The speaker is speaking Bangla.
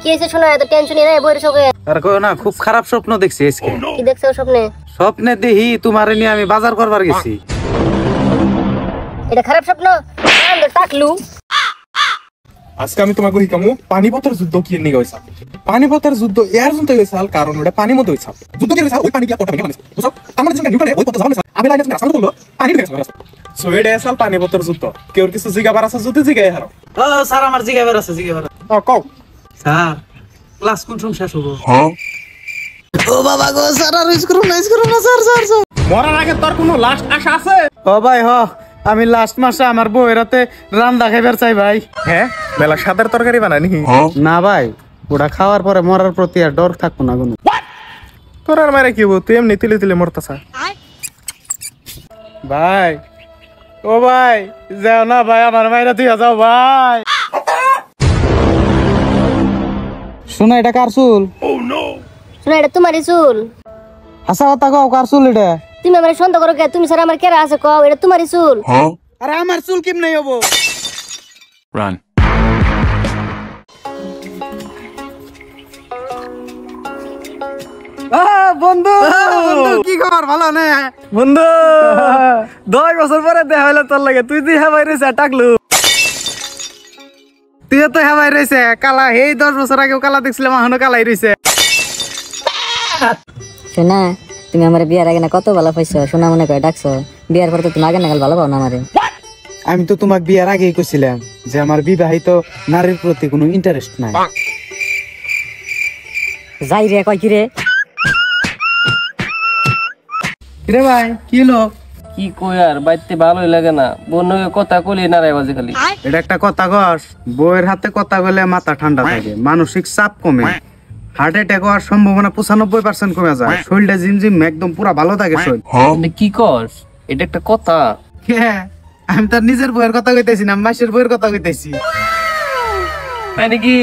কি হইছে শোনা, এত টেনশনই নাই বইরে সকে। আর কই না, খুব খারাপ স্বপ্ন দেখছি আজকে। কি দেখছো স্বপ্নে? স্বপ্নে দেখি তোমারে নিয়ে আমি বাজার করবার গেছি। এটা খারাপ স্বপ্ন? আমরা টাকলু। আজকে আমি তোমাকে শিকামু পানিপথের যুদ্ধ কি নিয়ে হইছে। পানিপথের যুদ্ধ এর জন্য হইছে কারণ ওটা পানির মধ্যে হইছে। যুদ্ধ কি হইছে ওই পানি কি কোটা ভেঙে গেছে। বুঝছো? আমার যেন নিউক্লিয়ার ওই পথে যাওয়া না। আমি লাইনে রাস্তা করলো পানি ভেঙে গেছে। সো এটা আসল পানিপথের যুদ্ধ। কেউ কিছু জিগাবার আছে যদি জিগাই হারো। ও স্যার, আমার জিগাবার আছে, জিগাবার। ও কও স্যার, ক্লাস কোন সময় শেষ হবো? ও বাবা গো, স্যার আর স্ক্রু না স্যার স্যার স্যার। মরার আগে তোর কোনো লাস্ট আশা আছে? ও ভাই হ, আমি লাস্ট মাসে আমার বউয়ের হাতে রান্না খাইবার চাই ভাই। হ্যাঁ, মেলা সাদের তরকারি বানানি। না ভাই, ওটা খাওয়ার পরে মরার প্রতি আর ডর থাকবো না কোনো। তোর আর মারে কি তুই এমনি তিলে তিলে মরতাছ। ভাই, ও ভাই যাও না ভাই, আমার মাইরা তুই যাও ভাই। শোনা, এটা কার চুল? শোনা, এটা তোমারই চুল। হাসা কথা কও, কার চুল এটা? তুমি আমার সন্দেহ করো কে? তুমি স্যার আমার কেরা আছে কও, এটা তোমারই চুল। আরে আমার চুল কেমনে হবো? Run. বন্ধু, বন্ধু কি খবর? ভালো না বন্ধু? 10 বছর পরে দেখা হইলো তোর লাগে। তুই তুই হেবাই রয়েছে টাকলু, তুই তো হেবাই রয়েছে কালা। এই 10 বছর আগেও কালা দেখছিলাম, এখনো কালাই রয়েছে। শোনা, তুমি আমার বিয়ার আগে না কত ভালো পাইছো, শোনা মনে করে ডাকছো। বিয়ার পর তো তুমি আগে নাগাল ভালো পাও না আমারে। আমি তো তোমাকে বিয়ার আগেই কইছিলাম যে আমার বিবাহিত নারীর প্রতি কোনো ইন্টারেস্ট নাই। যাই রে, কয় কি রে? রে ভাই, কি হলো? কি কই আর বাইতে ভালোই লাগে না, বন্ধুকে কথা কলি না রে বাজে খালি। এটা একটা কথা কস, বউয়ের হাতে কথা বলে মাথা ঠান্ডা থাকে, মানসিক চাপ কমে, হার্ট অ্যাটাক হওয়ার সম্ভাবনা 95% কমে যায়, শরীরটা জিমজিম একদম পুরা ভালো থাকে শরীর। এটা কি কস? এটা একটা কথা? হ্যাঁ, আমি তার নিজের বউয়ের কথা কইতেছি না, মাসের বউয়ের কথা কইতেছি। মানে কি